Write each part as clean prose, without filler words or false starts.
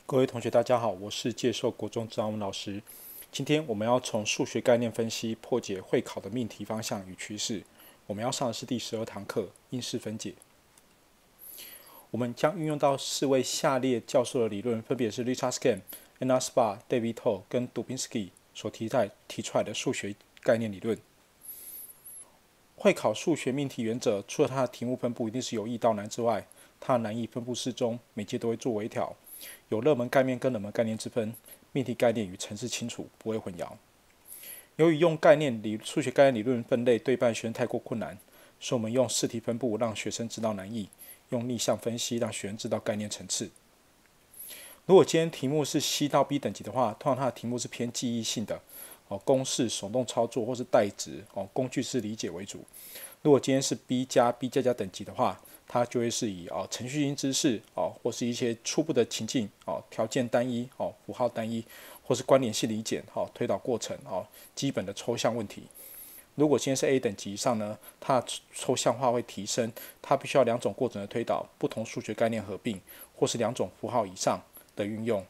各位同学，大家好，我是介授国中张文老师。今天我们要从数学概念分析破解会考的命题方向与趋势。我们要上的是第12堂课因式分解。我们将运用到4位下列教授的理论，分别是 Richard Scan、Anna Spar、David Toll 跟 Dubinsky 所提出来的数学概念理论。会考数学命题原则，除了它的题目分布一定是由易到难之外，它的难易分布适中，每节都会做微调，有热门概念跟冷门概念之分，命题概念与程式清楚，不会混淆。由于用数学概念理论分类对一般学生太过困难，所以我们用试题分布让学生知道难易，用逆向分析让学生知道概念层次。如果今天题目是 C 到 B 等级的话，通常它的题目是偏记忆性的，公式、手动操作或是代值，工具式理解为主。如果今天是 B 加 B 加加等级的话，它就会是以程序性知识或是一些初步的情境条件单一符号单一，或是关联性理解推导过程基本的抽象问题。如果今天是 A 等级以上呢，它的抽象化会提升，它必须要2种过程的推导，不同数学概念合并，或是2种符号以上的运用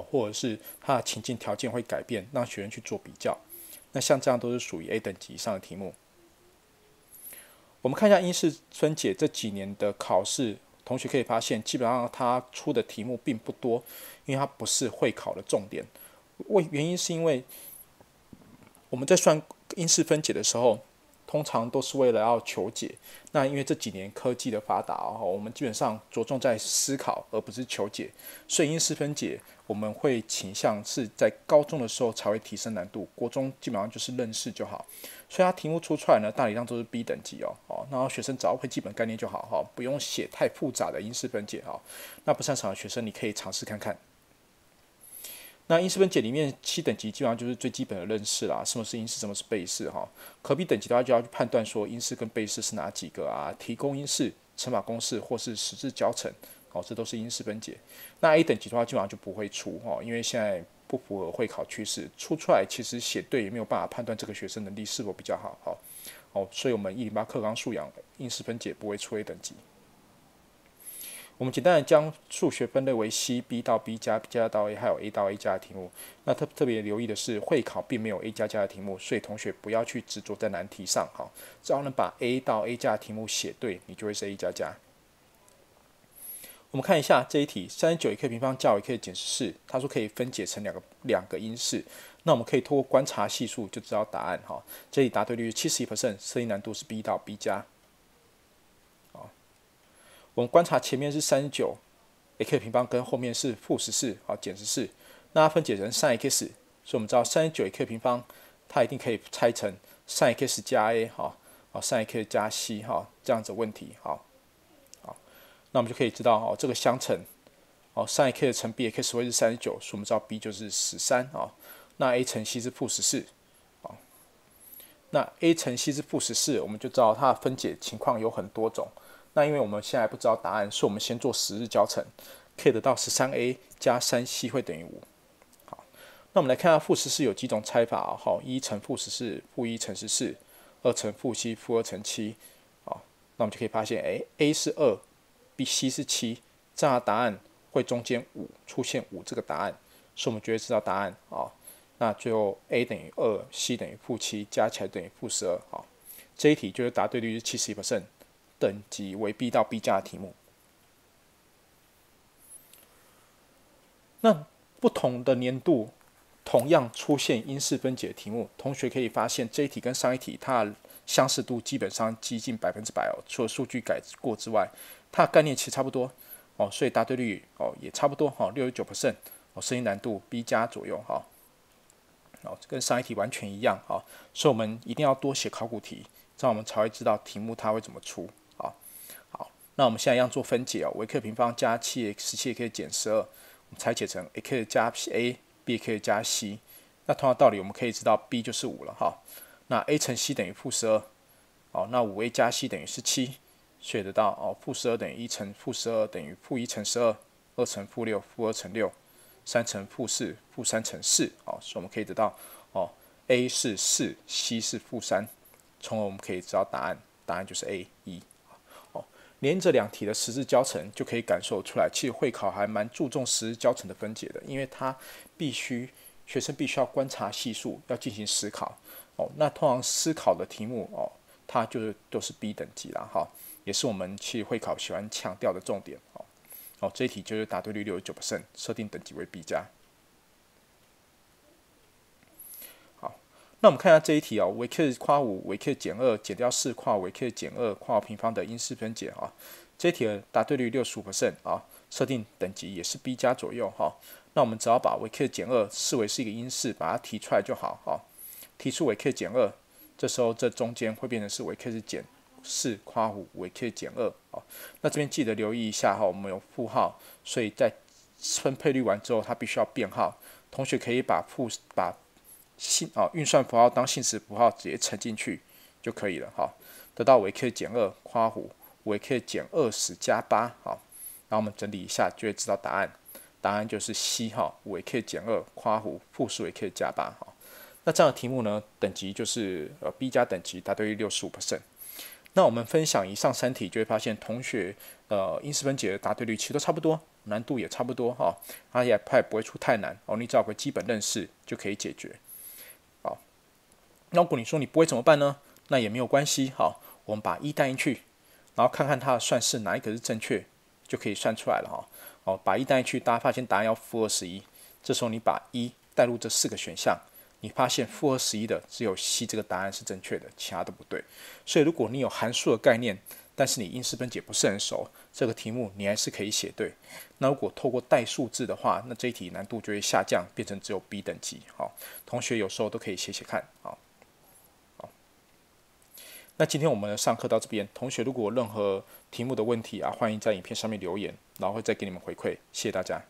或者是它的情境条件会改变，让学生去做比较。那像这样都是属于 A 等级以上的题目。我们看一下因式分解这几年的考试，同学可以发现，基本上它出的题目并不多，因为它不是会考的重点。原因是因为我们在算因式分解的时候，通常都是为了要求解。那因为这几年科技的发达我们基本上着重在思考，而不是求解。所以因式分解我们会倾向是在高中的时候才会提升难度，国中基本上就是认识就好。所以它题目出出来呢，大体上都是 B 等级然后学生只要会基本概念就好不用写太复杂的因式分解那不擅长的学生你可以尝试看看。那因式分解里面7等级基本上就是最基本的认识啦，什么是因式，什么是被式可 B 等级的话就要去判断说因式跟被式是哪几个提供因式、乘法公式或是实质教程这都是因式分解。那 A 等级的话基本上就不会出因为现在不符合会考趋势，出来其实写对也没有办法判断这个学生能力是否比较好所以我们108课纲素养因式分解不会出 A 等级。我们简单的将数学分类为 C、B 到 B 加、B 加到 A， 还有 A 到 A 加的题目。那特别留意的是，会考并没有 A 加加的题目，所以同学不要去执着在难题上只要能把 A 到 A 加的题目写对，你就会是 A 加加。我们看一下这一题，39 一克平方加5一克减14，它说可以分解成两个因式。那我们可以透过观察系数就知道答案这里答对率是 71%， 设定难度是 B 到 B 加。我们观察前面是39 x 平方跟后面是负14减14，那它分解成 sin x， 所以我们知道39 x 平方它一定可以拆成 sin x 加 a sin x 加 c 这样子的问题那我们就可以知道这个相乘sin x 乘 bx 会是39，所以我们知道 b 就是13那 a 乘 c 是负14那 a 乘 c 是负14，我们就知道它的分解情况有很多种。那因为我们现在不知道答案，所以我们先做实日教程，可以得到 13a 加 3c 会等于5。好，那我们来看下负14有几种拆法1乘负14，负1乘14，2乘负7，负2乘7那我们就可以发现a 是2 b c 是7，这样的答案会中间5出现5这个答案，所以我们就会知道答案那最后 a 等于2 c 等于负7，加起来等于负12这一题就是答对率是 71%，等级为 B 到 B 加的题目。那不同的年度同样出现因式分解的题目，同学可以发现这一题跟上一题它的相似度基本上接近100%除了数据改过之外，它的概念其实差不多所以答对率也差不多69%设定难度 B 加左右跟上一题完全一样所以我们一定要多写考古题，这样我们才会知道题目它会怎么出那我们现在一样做分解5 x 平方加7x 减12，我们拆解成 x 加 a，b 加 c。那同样道理，我们可以知道 b 就是5了那 a 乘 c 等于负12那5a 加 c 等于17，所以得到负12等于1乘负12等于负1乘12，2乘负6，负2乘6，3乘负4，负3乘4所以我们可以得到a 是4，c 是负3，从而我们可以知道答案就是 A 1连着2题的十字交乘就可以感受出来，其实会考还蛮注重十字交乘的分解的，因为它学生必须要观察系数，要进行思考。那通常思考的题目它都是 B 等级啦，也是我们其实会考喜欢强调的重点。这一题就是答对率69%，设定等级为 B 加。好，那我们看一下这一题微 k 括弧微 k 减2减掉4括微 k 减2括号平方的因式分解这一题的答对率65%设定等级也是 B 加左右那我们只要把微 k 减2视为是一个因式，把它提出来就好提出微 k 减2，这时候这中间会变成是微 k 是减4括弧微 k 减2那这边记得留意一下我们有负号，所以在分配率完之后，它必须要变号。同学可以把运算符号当信使符号直接乘进去就可以了得到微 k 减2括弧微 k 减20加8然后我们整理一下就会知道答案。答案就是 C 微 k 减2括弧负数微 k 加8那这样的题目呢，等级就是B 加等级，答对率65%。那我们分享以上3题，就会发现同学因式分解的答对率其实都差不多，难度也差不多它也不会出太难你只要有个基本认识就可以解决。那如果你说你不会怎么办呢？那也没有关系我们把1带进去，然后看看它的算式哪一个是正确，就可以算出来了把1带进去，大家发现答案要负21，这时候你把1带入这4个选项，你发现负21的只有 C 这个答案是正确的，其他都不对。所以如果你有函数的概念，但是你因式分解不是很熟，这个题目你还是可以写对。那如果透过代数字的话，那这一题难度就会下降，变成只有 B 等级同学有时候都可以写写看那今天我们的上课到这边，同学如果有任何题目的问题欢迎在影片上面留言，然后会再给你们回馈。谢谢大家。